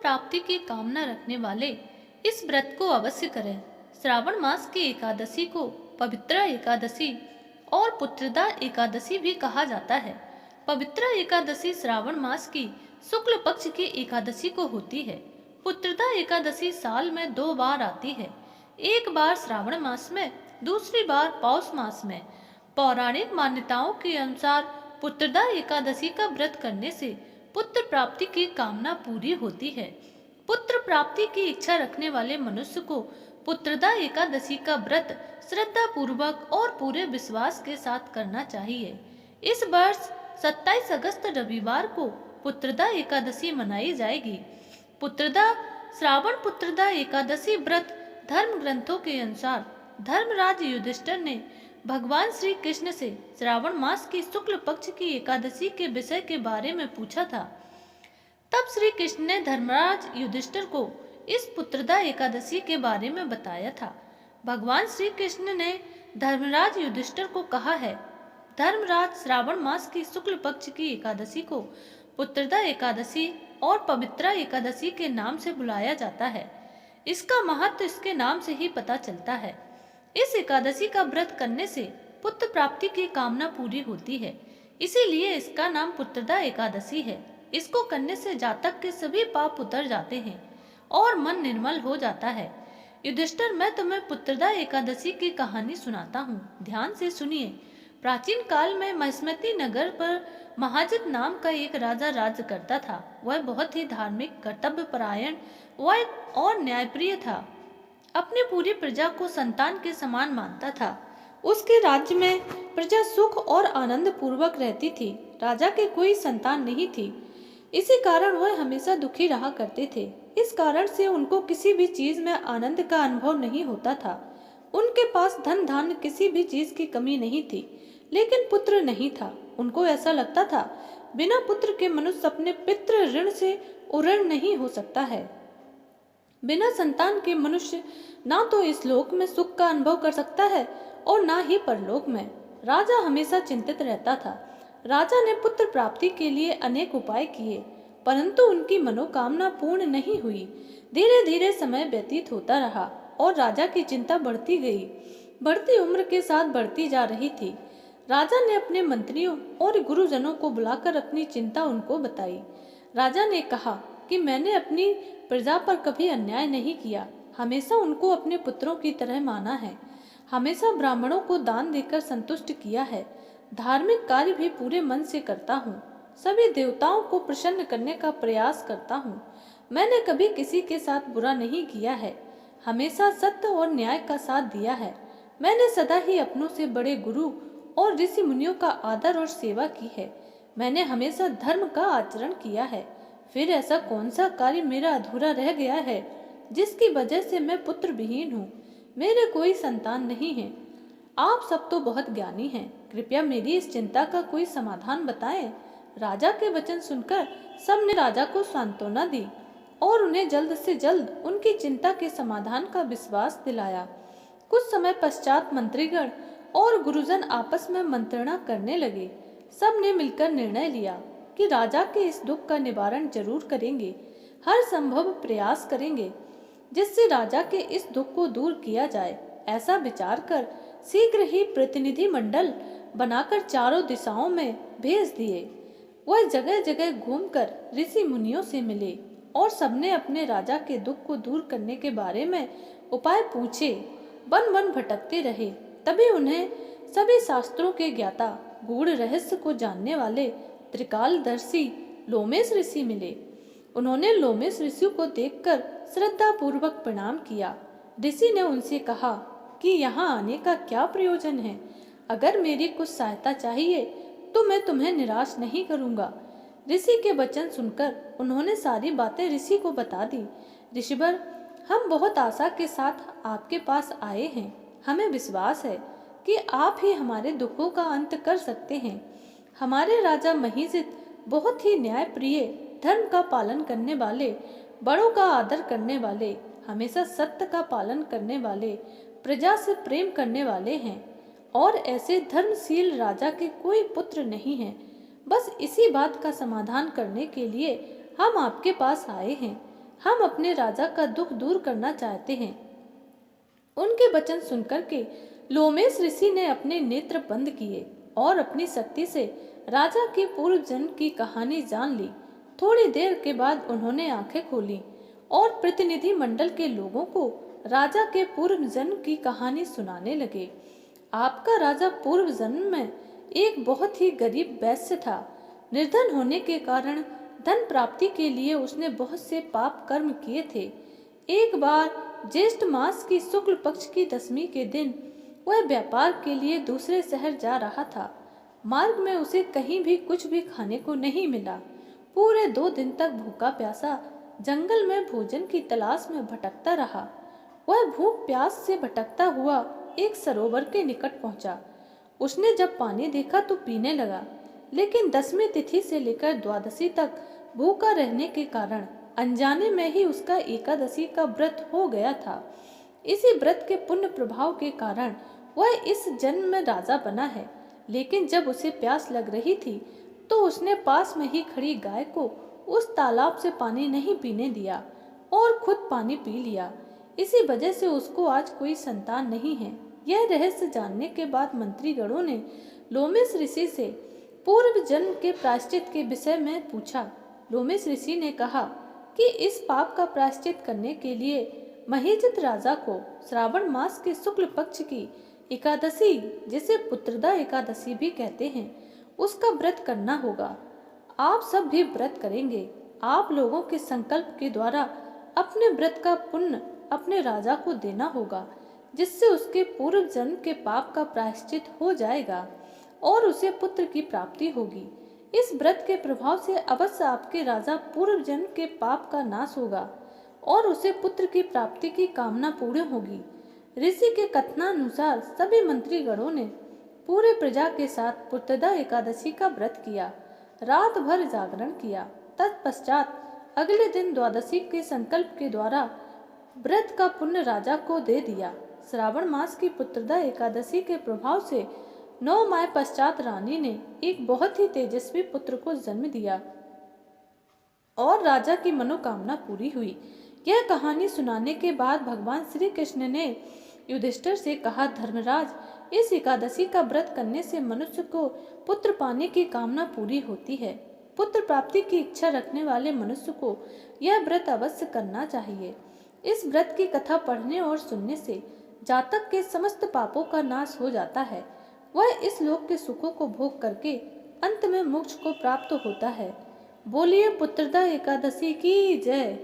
प्राप्ति की कामना रखने वाले इस व्रत को अवश्य करें। श्रावण मास की एकादशी को पवित्रा एकादशी और पुत्रदा एकादशी भी कहा जाता है। पवित्रा एकादशी श्रावण मास की शुक्ल पक्ष की एकादशी को होती है। पुत्रदा एकादशी साल में 2 बार आती है, एक बार श्रावण मास में, दूसरी बार पौष मास में। पौराणिक मान्यताओं के अनुसार पुत्रदा एकादशी का व्रत करने से पुत्र प्राप्ति की कामना पूरी होती है। पुत्र प्राप्ति की इच्छा रखने वाले मनुष्य को पुत्रदा एकादशी का व्रत श्रद्धा पूर्वक और पूरे विश्वास के साथ करना चाहिए। इस वर्ष 27 अगस्त रविवार को पुत्रदा एकादशी मनाई जाएगी। पुत्रदा श्रावण पुत्रदा एकादशी व्रत धर्म ग्रंथों के अनुसार धर्मराज युधिष्ठिर ने भगवान श्री कृष्ण से श्रावण मास की शुक्ल पक्ष की एकादशी के विषय के बारे में पूछा था। तब श्री कृष्ण ने धर्मराज युधिष्ठिर को इस पुत्रदा एकादशी के बारे में बताया था। भगवान श्री कृष्ण ने धर्मराज युधिष्ठिर को कहा है, धर्मराज श्रावण मास की शुक्ल पक्ष की एकादशी को पुत्रदा एकादशी और पवित्रा एकादशी के नाम से बुलाया जाता है। इसका महत्व इसके नाम से ही पता चलता है। इस एकादशी का व्रत करने से पुत्र प्राप्ति की कामना पूरी होती है, इसीलिए इसका नाम पुत्रदा एकादशी है। इसको करने से जातक के सभी पाप उतर जाते हैं और मन निर्मल हो जाता है। युधिष्ठिर, मैं तुम्हें पुत्रदा एकादशी की कहानी सुनाता हूँ, ध्यान से सुनिए। प्राचीन काल में महिष्मती नगर पर महाजित नाम का एक राजा राज्य करता था। वह बहुत ही धार्मिक, कर्तव्य परायण और न्यायप्रिय था। अपनी पूरी प्रजा को संतान के समान मानता था। उसके राज्य में प्रजा सुख और आनंद पूर्वक रहती थी। राजा के कोई संतान नहीं थी, इसी कारण वह हमेशा दुखी रहा करते थे। इस कारण से उनको किसी भी चीज में आनंद का अनुभव नहीं होता था। उनके पास धन धान्य किसी भी चीज की कमी नहीं थी, लेकिन पुत्र नहीं था। उनको ऐसा लगता था, बिना पुत्र के मनुष्य अपने पितृ ऋण से उऋण नहीं हो सकता है। बिना संतान के मनुष्य ना तो इस लोक में सुख का अनुभव कर सकता है और ना ही परलोक में। राजा हमेशा चिंतित रहता था। राजा ने पुत्र प्राप्ति के लिए अनेक उपाय किए, परंतु उनकी मनोकामना पूर्ण नहीं हुई। धीरे धीरे समय व्यतीत होता रहा और राजा की चिंता बढ़ती गई। बढ़ती उम्र के साथ बढ़ती जा रही थी। राजा ने अपने मंत्रियों और गुरुजनों को बुलाकर अपनी चिंता उनको बताई। राजा ने कहा कि मैंने अपनी प्रजा पर कभी अन्याय नहीं किया, हमेशा उनको अपने पुत्रों की तरह माना है। हमेशा ब्राह्मणों को दान देकर संतुष्ट किया है। धार्मिक कार्य भी पूरे मन से करता हूँ। सभी देवताओं को प्रसन्न करने का प्रयास करता हूँ। मैंने कभी किसी के साथ बुरा नहीं किया है, हमेशा सत्य और न्याय का साथ दिया है। मैंने सदा ही अपनों से बड़े गुरु और ऋषि मुनियों का आदर और सेवा की है। मैंने हमेशा धर्म का आचरण किया है। फिर ऐसा कौन सा कार्य मेरा अधूरा रह गया है जिसकी वजह से मैं पुत्र विहीन हूँ? मेरे कोई संतान नहीं है। आप सब तो बहुत ज्ञानी हैं, कृपया मेरी इस चिंता का कोई समाधान बताएं। राजा के वचन सुनकर सबने राजा को सांत्वना दी और उन्हें जल्द से जल्द उनकी चिंता के समाधान का विश्वास दिलाया। कुछ समय पश्चात मंत्रीगण और गुरुजन आपस में मंत्रणा करने लगे। सब ने मिलकर निर्णय लिया कि राजा के इस दुख का निवारण जरूर करेंगे। हर संभव प्रयास करेंगे जिससे राजा के इस दुख को दूर किया जाए। ऐसा विचार कर शीघ्र ही प्रतिनिधि मंडल बनाकर चारों दिशाओं में भेज दिए। वह जगह जगह घूमकर ऋषि मुनियों से मिले और सबने अपने राजा के दुख को दूर करने के बारे में उपाय पूछे। वन वन भटकते रहे। तभी उन्हें सभी शास्त्रों के ज्ञाता, गूढ़ रहस्य को जानने वाले त्रिकालदर्शी लोमेश ऋषि मिले। उन्होंने लोमेश ऋषि को देखकर श्रद्धा पूर्वक प्रणाम किया। ऋषि ने उनसे कहा कि यहाँ आने का क्या प्रयोजन है? अगर मेरी कुछ सहायता चाहिए तो मैं तुम्हें निराश नहीं करूँगा। ऋषि के वचन सुनकर उन्होंने सारी बातें ऋषि को बता दी। ऋषिवर, हम बहुत आशा के साथ आपके पास आए हैं। हमें विश्वास है कि आप ही हमारे दुखों का अंत कर सकते हैं। हमारे राजा महिजित बहुत ही न्यायप्रिय, धर्म का पालन करने वाले, बड़ों का आदर करने वाले, हमेशा सत्य का पालन करने वाले, प्रजा से प्रेम करने वाले हैं और ऐसे धर्मशील राजा के कोई पुत्र नहीं है। बस इसी बात का समाधान करने के लिए हम आपके पास आए हैं। हम अपने राजा का दुख दूर करना चाहते हैं। उनके वचन सुनकर के लोमेश ऋषि ने अपने नेत्र बंद किए और अपनी शक्ति से राजा के पूर्व जन्म की कहानी जान ली। थोड़ी देर के बाद उन्होंने आंखें खोली और प्रतिनिधि मंडल के लोगों को राजा के पूर्व जन्म की कहानी सुनाने लगे। आपका राजा पूर्व जन्म में एक बहुत ही गरीब वैश्य था। निर्धन होने के कारण धन प्राप्ति के लिए उसने बहुत से पाप कर्म किए थे। एक बार ज्येष्ठ मास की शुक्ल पक्ष की 10वीं के दिन वह व्यापार के लिए दूसरे शहर जा रहा था। मार्ग में उसे कहीं भी कुछ भी खाने को नहीं मिला। पूरे 2 दिन तक भूखा प्यासा जंगल में भोजन की तलाश में भटकता रहा। वह भूख प्यास से भटकता हुआ एक सरोवर के निकट पहुंचा। उसने जब पानी देखा तो पीने लगा, लेकिन 10वीं तिथि से लेकर द्वादशी तक भूखा रहने के कारण अनजाने में ही उसका एकादशी का व्रत हो गया था। इसी व्रत के पुण्य प्रभाव के कारण वह इस जन्म में राजा बना है। लेकिन जब उसे प्यास लग रही थी तो उसने पास में ही खड़ी गाय को उस तालाब से पानी नहीं पीने दिया और खुद पानी पी लिया। इसी वजह से उसको आज कोई संतान नहीं है। यह रहस्य जानने के बाद मंत्रीगणों ने लोमेश ऋषि से पूर्व जन्म के प्रायश्चित के विषय में पूछा। लोमेश ऋषि ने कहा कि इस पाप का प्रायश्चित करने के लिए महीजित राजा को श्रावण मास के शुक्ल पक्ष की एकादशी, जिसे पुत्रदा एकादशी भी कहते हैं, उसका व्रत करना होगा। आप सब भी व्रत करेंगे। आप लोगों के संकल्प के द्वारा अपने व्रत का पुण्य अपने राजा को देना होगा, जिससे उसके पूर्व जन्म के पाप का प्रायश्चित हो जाएगा और उसे पुत्र की प्राप्ति होगी। इस व्रत के प्रभाव से अवश्य आपके राजा पूर्व जन्म के पाप का नाश होगा और उसे पुत्र की प्राप्ति की कामना पूर्ण होगी। ऋषि के कथनानुसार सभी मंत्रीगणों ने पूरे प्रजा के साथ पुत्रदा एकादशी का व्रत किया, रात भर जागरण किया। तत्पश्चात अगले दिन द्वादशी के संकल्प के द्वारा व्रत का पुण्य राजा को दे दिया। श्रावण मास की पुत्रदा एकादशी के प्रभाव से 9 माह पश्चात रानी ने एक बहुत ही तेजस्वी पुत्र को जन्म दिया और राजा की मनोकामना पूरी हुई। यह कहानी सुनाने के बाद भगवान श्री कृष्ण ने युधिष्ठिर से कहा, धर्मराज, इस एकादशी का व्रत करने से मनुष्य को पुत्र पाने की कामना पूरी होती है। पुत्र प्राप्ति की इच्छा रखने वाले मनुष्य को यह व्रत अवश्य करना चाहिए। इस व्रत की कथा पढ़ने और सुनने से जातक के समस्त पापों का नाश हो जाता है। वह इस लोक के सुखों को भोग करके अंत में मोक्ष को प्राप्त होता है। बोलिए पुत्रदा एकादशी की जय।